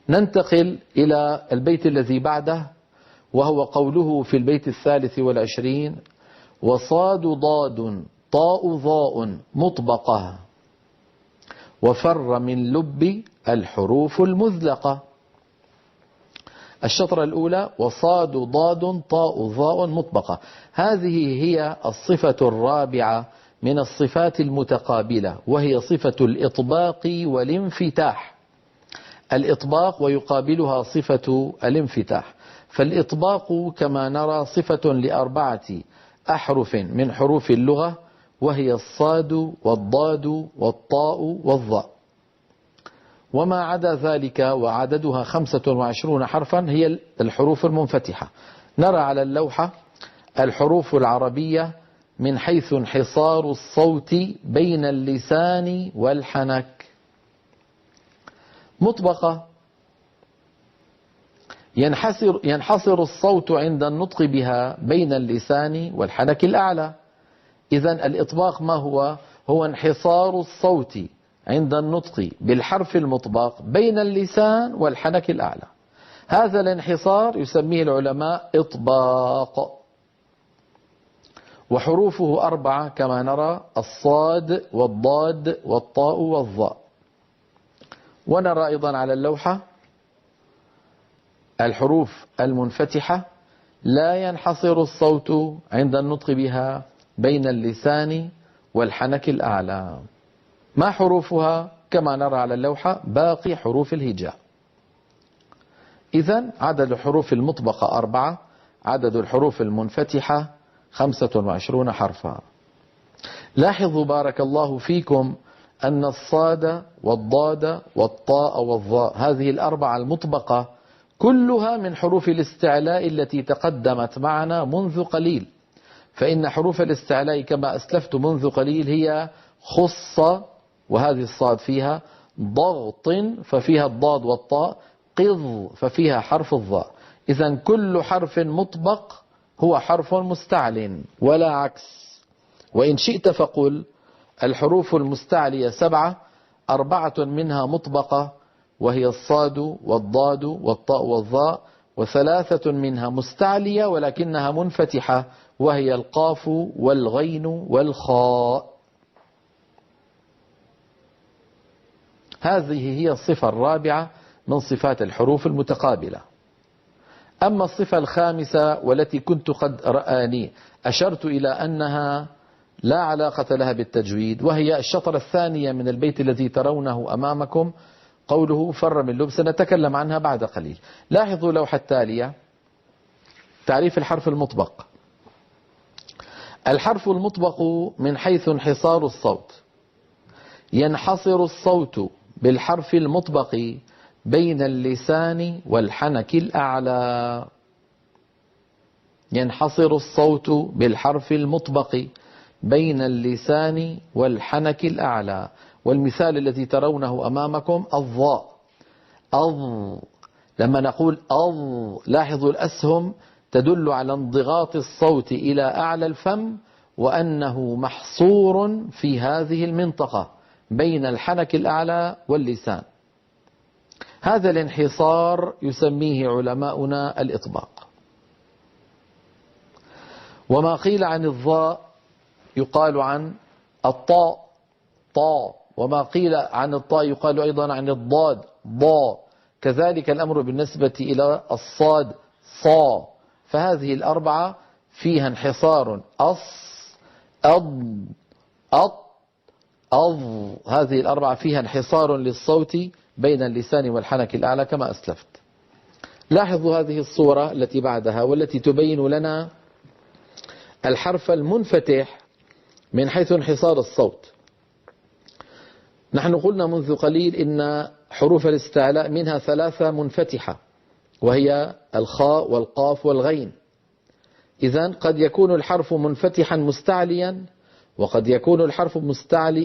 ننتقل إلى البيت الذي بعده، وهو قوله في البيت 23: وصاد ضاد طاء ضاء مطبقة وفر من لب الحروف المزلقة. الشطرة الأولى: وصاد ضاد طاء ضاء مطبقة. هذه هي الصفة الرابعة من الصفات المتقابلة، وهي صفة الإطباق والانفتاح. الإطباق ويقابلها صفة الانفتاح. فالإطباق كما نرى صفة لأربعة أحرف من حروف اللغة، وهي الصاد والضاد والطاء والظاء. وما عدا ذلك وعددها 25 حرفا هي الحروف المنفتحة. نرى على اللوحة الحروف العربية من حيث انحصار الصوت بين اللسان والحنك. مطبقة: ينحصر الصوت عند النطق بها بين اللسان والحنك الأعلى. إذن الإطباق ما هو؟ هو انحصار الصوت عند النطق بالحرف المطبق بين اللسان والحنك الأعلى. هذا الانحصار يسميه العلماء إطباق. وحروفه 4 كما نرى: الصاد والضاد والطاء والظاء. ونرى أيضا على اللوحة الحروف المنفتحة لا ينحصر الصوت عند النطق بها بين اللسان والحنك الأعلى. ما حروفها؟ كما نرى على اللوحة باقي حروف الهجاء. إذن عدد الحروف المطبقة 4، عدد الحروف المنفتحة 25 حرفا. لاحظوا بارك الله فيكم أن الصاد والضاد والطاء والظاء هذه الأربعة المطبقة كلها من حروف الاستعلاء التي تقدمت معنا منذ قليل. فإن حروف الاستعلاء كما أسلفت منذ قليل هي خص، وهذه الصاد فيها ضغط ففيها الضاد والطاء، قض ففيها حرف الظاء. إذن كل حرف مطبق هو حرف مستعل ولا عكس. وإن شئت فقل الحروف المستعلية 7، 4 منها مطبقة وهي الصاد والضاد والطاء والظاء، و3 منها مستعلية ولكنها منفتحة وهي القاف والغين والخاء. هذه هي الصفة الرابعة من صفات الحروف المتقابلة. أما الصفة الخامسة والتي كنت قد رآني أشرت إلى أنها لا علاقة لها بالتجويد، وهي الشطرة الثانية من البيت الذي ترونه أمامكم، قوله فر من لب. سنتكلم عنها بعد قليل. لاحظوا اللوحة التالية: تعريف الحرف المطبق. الحرف المطبق من حيث انحصار الصوت: ينحصر الصوت بالحرف المطبق بين اللسان والحنك الأعلى. ينحصر الصوت بالحرف المطبق بين اللسان والحنك الأعلى. والمثال الذي ترونه أمامكم الظاء. لما نقول لاحظوا الأسهم تدل على انضغاط الصوت إلى أعلى الفم، وأنه محصور في هذه المنطقة بين الحنك الأعلى واللسان. هذا الانحصار يسميه علماؤنا الإطباق. وما قيل عن الظاء يقال عن الطاء طاء، وما قيل عن الطاء يقال أيضا عن الضاد ضاء. كذلك الأمر بالنسبة إلى الصاد صا. فهذه الأربعة فيها انحصار: هذه الأربعة فيها انحصار للصوت بين اللسان والحنك الأعلى كما أسلفت. لاحظوا هذه الصورة التي بعدها والتي تبين لنا الحرف المنفتح من حيث انحصار الصوت. نحن قلنا منذ قليل إن حروف الاستعلاء منها 3 منفتحة، وهي الخاء والقاف والغين. إذن قد يكون الحرف منفتحا مستعليا، وقد يكون الحرف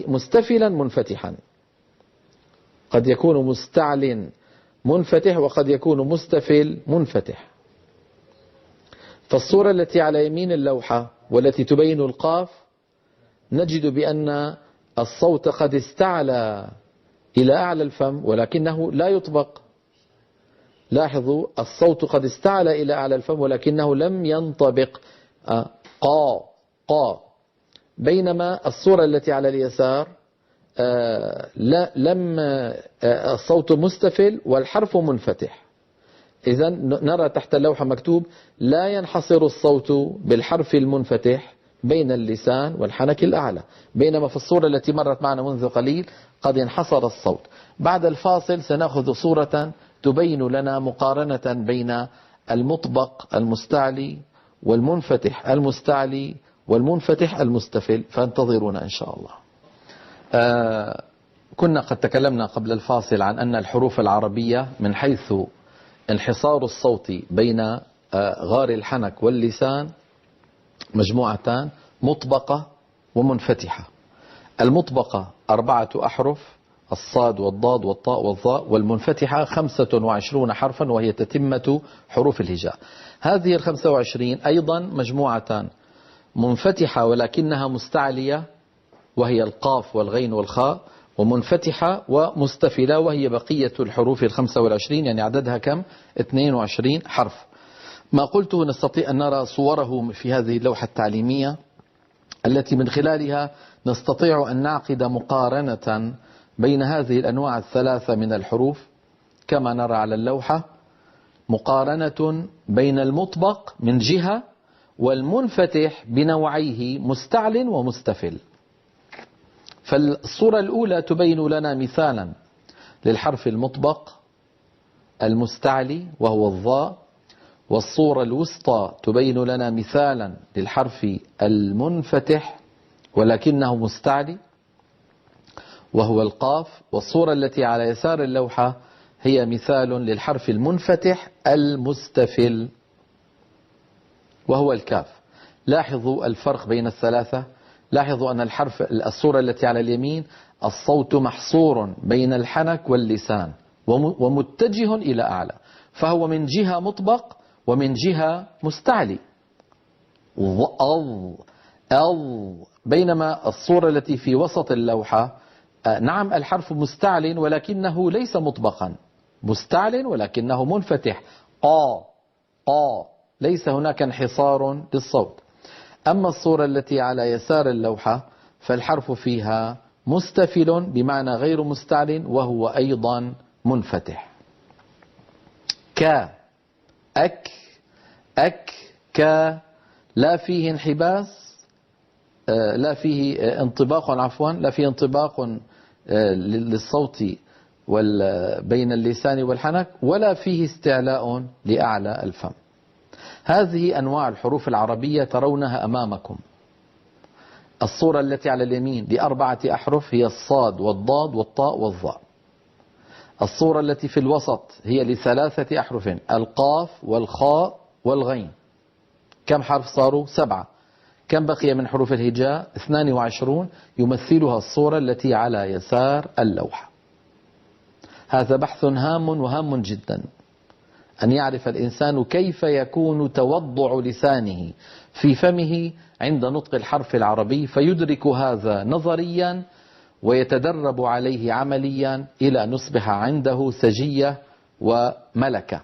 مستفلا منفتحا. قد يكون مستعل منفتح وقد يكون مستفل منفتح. فالصورة التي على يمين اللوحة والتي تبين القاف نجد بأن الصوت قد استعلى إلى أعلى الفم ولكنه لا يطبق. لاحظوا الصوت قد استعلى إلى أعلى الفم ولكنه لم ينطبق. قا قا. بينما الصورة التي على اليسار لم الصوت مستفل والحرف منفتح. إذا نرى تحت اللوحة مكتوب لا ينحصر الصوت بالحرف المنفتح بين اللسان والحنك الأعلى، بينما في الصورة التي مرت معنا منذ قليل قد انحصر الصوت. بعد الفاصل سنأخذ صورة تبين لنا مقارنة بين المطبق المستعلي والمنفتح المستعلي والمنفتح المستفل، فانتظرونا إن شاء الله. كنا قد تكلمنا قبل الفاصل عن أن الحروف العربية من حيث انحصار الصوت بين غار الحنك واللسان مجموعتان: مطبقة ومنفتحة. المطبقة 4 أحرف: الصاد والضاد والطاء والظاء، والمنفتحة 25 حرفا وهي تتمة حروف الهجاء. هذه 25 أيضا مجموعتان: منفتحة ولكنها مستعلية وهي القاف والغين والخاء، ومنفتحة ومستفلة وهي بقية الحروف 25، يعني عددها كم؟ 22 حرف. ما قلته نستطيع أن نرى صوره في هذه اللوحة التعليمية التي من خلالها نستطيع أن نعقد مقارنة بين هذه الأنواع الثلاثة من الحروف كما نرى على اللوحة، مقارنة بين المطبق من جهة والمنفتح بنوعيه مستعل ومستفل. فالصورة الأولى تبين لنا مثالا للحرف المطبق المستعلي وهو الظاء، والصورة الوسطى تبين لنا مثالا للحرف المنفتح ولكنه مستعلي وهو القاف، والصورة التي على يسار اللوحة هي مثال للحرف المنفتح المستفل وهو الكاف. لاحظوا الفرق بين الثلاثة. لاحظوا أن الصورة التي على اليمين الصوت محصور بين الحنك واللسان ومتجه إلى أعلى، فهو من جهة مطبق ومن جهة مستعلي. بينما الصورة التي في وسط اللوحة نعم الحرف مستعل ولكنه ليس مطبقا، مستعل ولكنه منفتح، قا قا، ليس هناك انحصار للصوت. أما الصورة التي على يسار اللوحة فالحرف فيها مستفل بمعنى غير مستعل وهو أيضا منفتح. كا أك أك كا، لا فيه انحباس، لا فيه انطباق، عفوا لا فيه انطباق للصوت بين اللسان والحنك، ولا فيه استعلاء لأعلى الفم. هذه أنواع الحروف العربية ترونها أمامكم. الصورة التي على اليمين ل4 أحرف هي الصاد والضاد والطاء والظاء. الصورة التي في الوسط هي ل3 أحرف: القاف والخاء والغين. كم حرف صاروا؟ 7. كم بقي من حروف الهجاء؟ 22 يمثلها الصورة التي على يسار اللوحة. هذا بحث هام وهام جدا، أن يعرف الإنسان كيف يكون توضع لسانه في فمه عند نطق الحرف العربي، فيدرك هذا نظريا ويتدرب عليه عمليا إلى أن يصبح عنده سجية وملكة.